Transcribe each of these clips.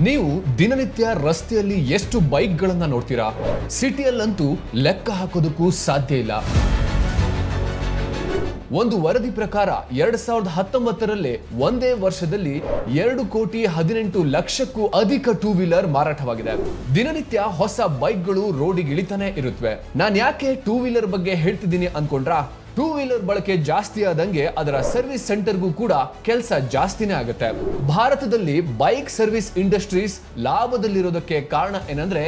ನೀವು ದಿನನಿತ್ಯ ರಸ್ತೆಯಲ್ಲಿ ಎಷ್ಟು ಬೈಕ್ಗಳನ್ನ ನೋಡ್ತೀರಾ? ಸಿಟಿಯಲ್ಲಂತೂ ಲೆಕ್ಕ ಹಾಕೋದಕ್ಕೂ ಸಾಧ್ಯ ಇಲ್ಲ. ಒಂದು ವರದಿ ಪ್ರಕಾರ 2019ರಲ್ಲಿ ಒಂದೇ ವರ್ಷದಲ್ಲಿ 2,18,00,000ಕ್ಕೂ ಅಧಿಕ ಟೂ ವೀಲರ್ ಮಾರಾಟವಾಗಿದೆ. ದಿನನಿತ್ಯ ಹೊಸ ಬೈಕ್ಗಳು ರೋಡಿಗೆ ಇಳಿತಾನೆ ಇರುತ್ತವೆ. ನಾನು ಯಾಕೆ ಟೂ ವೀಲರ್ ಬಗ್ಗೆ ಹೇಳ್ತಿದ್ದೀನಿ ಅನ್ಕೊಂಡ್ರಾ? ಟೂ ವೀಲರ್ ಬಳಕೆ ಜಾಸ್ತಿ ಆದಂಗೆ ಅದರ ಸರ್ವಿಸ್ ಸೆಂಟರ್ಗೂ ಕೂಡ ಕೆಲಸ ಜಾಸ್ತಿನೇ ಆಗುತ್ತೆ. ಭಾರತದಲ್ಲಿ ಬೈಕ್ ಸರ್ವಿಸ್ ಇಂಡಸ್ಟ್ರೀಸ್ ಲಾಭದಲ್ಲಿರೋದಕ್ಕೆ ಕಾರಣ ಏನಂದ್ರೆ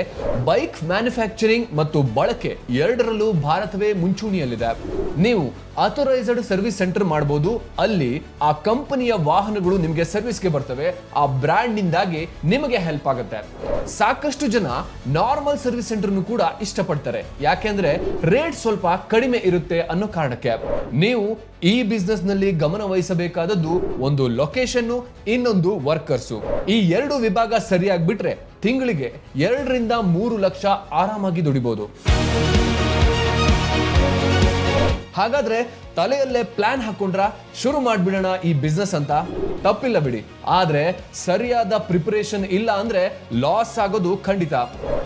ಬೈಕ್ ಮ್ಯಾನುಫ್ಯಾಕ್ಚರಿಂಗ್ ಮತ್ತು ಬಳಕೆ ಎರಡರಲ್ಲೂ ಭಾರತವೇ ಮುಂಚೂಣಿಯಲ್ಲಿದೆ. ನೀವು ಅಥರೈಸ್ಡ್ ಸರ್ವಿಸ್ ಸೆಂಟರ್ ಮಾಡಬಹುದು. ಅಲ್ಲಿ ಆ ಕಂಪನಿಯ ವಾಹನಗಳು ನಿಮಗೆ ಸರ್ವಿಸ್ಗೆ ಬರ್ತವೆ. ಆ ಬ್ರ್ಯಾಂಡ್ ನಿಂದಾಗಿ ನಿಮಗೆ ಹೆಲ್ಪ್ ಆಗುತ್ತೆ. ಸಾಕಷ್ಟು ಜನ ನಾರ್ಮಲ್ ಸರ್ವಿಸ್ ಸೆಂಟರ್ನು ಕೂಡ ಇಷ್ಟಪಡ್ತಾರೆ. ಯಾಕೆಂದ್ರೆ ರೇಟ್ ಸ್ವಲ್ಪ ಕಡಿಮೆ ಇರುತ್ತೆ ಅನ್ನೋ ಕಾರಣಕ್ಕೆ. ನೀವು ಈ ಬಿಸ್ನೆಸ್ ನಲ್ಲಿ ಗಮನ ವಹಿಸಬೇಕಾದದ್ದು ಒಂದು ಲೊಕೇಶನ್, ಇನ್ನೊಂದು ವರ್ಕರ್ಸು. ಈ ಎರಡು ವಿಭಾಗ ಸರಿಯಾಗಿ ಬಿಟ್ರೆ ತಿಂಗಳಿಗೆ 2ರಿಂದ 3 ಲಕ್ಷ ಆರಾಮಾಗಿ ದುಡಿಬಹುದು. ಹಾಗಾದ್ರೆ ತಲೆಯಲ್ಲೇ ಪ್ಲಾನ್ ಹಾಕೊಂಡ್ರ ಶುರು ಮಾಡ್ಬಿಡೋಣ ಈ ಬಿಸ್ನೆಸ್ ಅಂತ? ತಪ್ಪಿಲ್ಲ ಬಿಡಿ. ಆದ್ರೆ ಸರಿಯಾದ ಪ್ರಿಪರೇಷನ್ ಇಲ್ಲ ಅಂದ್ರೆ ಲಾಸ್ ಆಗೋದು ಖಂಡಿತ.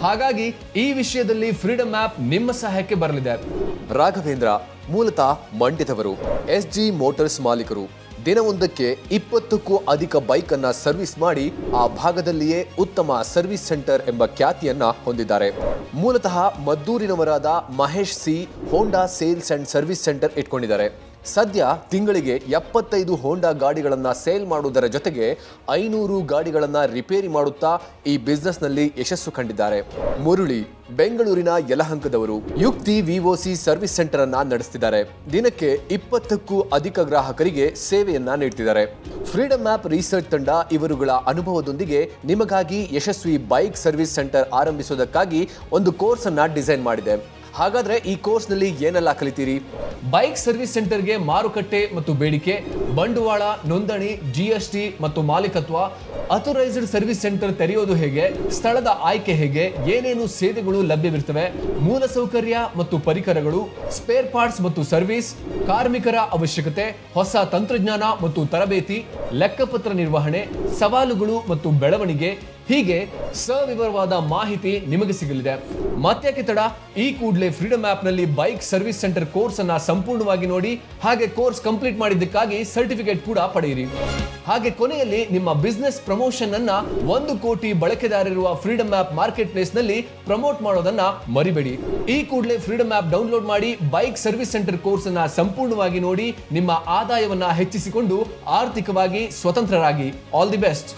ಹಾಗಾಗಿ ಈ ವಿಷಯದಲ್ಲಿ ಫ್ರೀಡಮ್ ಆಪ್ ನಿಮ್ಮ ಸಹಾಯಕ್ಕೆ ಬರಲಿದೆ. ರಾಘವೇಂದ್ರ ಮೂಲತಃ ಮಂಡ್ಯದವರು, SG ಮೋಟಾರ್ಸ್ ಮಾಲೀಕರು. ದಿನವೊಂದಕ್ಕೆ 20ಕ್ಕೂ ಅಧಿಕ ಬೈಕ್ ಅನ್ನ ಸರ್ವಿಸ್ ಮಾಡಿ ಆ ಭಾಗದಲ್ಲಿಯೇ ಉತ್ತಮ ಸರ್ವಿಸ್ ಸೆಂಟರ್ ಎಂಬ ಖ್ಯಾತಿಯನ್ನ ಹೊಂದಿದ್ದಾರೆ. ಮೂಲತಃ ಮದ್ದೂರಿನವರಾದ Mahesh C Honda sales and service centre ಇಟ್ಕೊಂಡಿದ್ದಾರೆ. ಸದ್ಯ ತಿಂಗಳಿಗೆ 75 ಹೋಂಡಾ ಗಾಡಿಗಳನ್ನ ಸೇಲ್ ಮಾಡುವುದರ ಜೊತೆಗೆ 500 ಗಾಡಿಗಳನ್ನ ರಿಪೇರಿ ಮಾಡುತ್ತಾ ಈ ಬಿಸ್ನೆಸ್ ನಲ್ಲಿ ಯಶಸ್ಸು ಕಂಡಿದ್ದಾರೆ. ಮುರುಳಿ ಬೆಂಗಳೂರಿನ ಯಲಹಂಕದವರು ಯುಕ್ತಿ VOC ಸರ್ವಿಸ್ ಸೆಂಟರ್ ಅನ್ನ ನಡೆಸುತ್ತಿದ್ದಾರೆ. ದಿನಕ್ಕೆ 20ಕ್ಕೂ ಅಧಿಕ ಗ್ರಾಹಕರಿಗೆ ಸೇವೆಯನ್ನ ನೀಡುತ್ತಿದ್ದಾರೆ. ಫ್ರೀಡಮ್ ಆಪ್ ರಿಸರ್ಚ್ ತಂಡ ಇವರುಗಳ ಅನುಭವದೊಂದಿಗೆ ನಿಮಗಾಗಿ ಯಶಸ್ವಿ ಬೈಕ್ ಸರ್ವಿಸ್ ಸೆಂಟರ್ ಆರಂಭಿಸುವುದಕ್ಕಾಗಿ ಒಂದು ಕೋರ್ಸ್ ಅನ್ನ ಡಿಸೈನ್ ಮಾಡಿದೆ. ಹಾಗಾದ್ರೆ ಈ ಕೋರ್ಸ್ ನಲ್ಲಿ ಏನೆಲ್ಲ ಕಲಿತೀರಿ? ಬೈಕ್ ಸರ್ವಿಸ್ ಸೆಂಟರ್ಗೆ ಮಾರುಕಟ್ಟೆ ಮತ್ತು ಬೇಡಿಕೆ, ಬಂಡವಾಳ, ನೋಂದಣಿ, GST ಮತ್ತು ಮಾಲೀಕತ್ವ, ಅಥರೈಸ್ಡ್ ಸರ್ವಿಸ್ ಸೆಂಟರ್ ತೆರೆಯೋದು ಹೇಗೆ, ಸ್ಥಳದ ಆಯ್ಕೆ ಹೇಗೆ, ಏನೇನು ಸೇವೆಗಳು ಲಭ್ಯವಿರ್ತವೆ, ಮೂಲಸೌಕರ್ಯ ಮತ್ತು ಪರಿಕರಗಳು, ಸ್ಪೇರ್ ಪಾರ್ಟ್ಸ್ ಮತ್ತು ಸರ್ವಿಸ್, ಕಾರ್ಮಿಕರ ಅವಶ್ಯಕತೆ, ಹೊಸ ತಂತ್ರಜ್ಞಾನ ಮತ್ತು ತರಬೇತಿ, ಲೆಕ್ಕಪತ್ರ ನಿರ್ವಹಣೆ, ಸವಾಲುಗಳು ಮತ್ತು ಬೆಳವಣಿಗೆ, ಹೀಗೆ ಸವಿವರವಾದ ಮಾಹಿತಿ ನಿಮಗೆ ಸಿಗಲಿದೆ. ಮತ್ತ್ಯಾಕೆ ತಡ? ಈ ಕೂಡಲೇ ಫ್ರೀಡಮ್ ಆಪ್ ನಲ್ಲಿ ಬೈಕ್ ಸರ್ವಿಸ್ ಸೆಂಟರ್ ಕೋರ್ಸ್ ಅನ್ನ ಸಂಪೂರ್ಣವಾಗಿ ನೋಡಿ. ಹಾಗೆ ಕೋರ್ಸ್ ಕಂಪ್ಲೀಟ್ ಮಾಡಿದ್ದಕ್ಕಾಗಿ ಸರ್ಟಿಫಿಕೇಟ್ ಕೂಡ ಪಡೆಯಿರಿ. ಹಾಗೆ ಕೊನೆಯಲ್ಲಿ ನಿಮ್ಮ ಬಿಸ್ನೆಸ್ ಪ್ರಮೋಷನ್ ಅನ್ನ 1 ಕೋಟಿ ಬಳಕೆದಾರರಿರುವ ಫ್ರೀಡಮ್ ಆಪ್ ಮಾರ್ಕೆಟ್ ಪ್ಲೇಸ್ ನಲ್ಲಿ ಪ್ರಮೋಟ್ ಮಾಡೋದನ್ನ ಮರಿಬೇಡಿ. ಈ ಕೂಡಲೇ ಫ್ರೀಡಮ್ ಆಪ್ ಡೌನ್ಲೋಡ್ ಮಾಡಿ ಬೈಕ್ ಸರ್ವಿಸ್ ಸೆಂಟರ್ ಕೋರ್ಸ್ ಅನ್ನ ಸಂಪೂರ್ಣವಾಗಿ ನೋಡಿ. ನಿಮ್ಮ ಆದಾಯವನ್ನ ಹೆಚ್ಚಿಸಿಕೊಂಡು ಆರ್ಥಿಕವಾಗಿ ಸ್ವತಂತ್ರರಾಗಿ. All the best.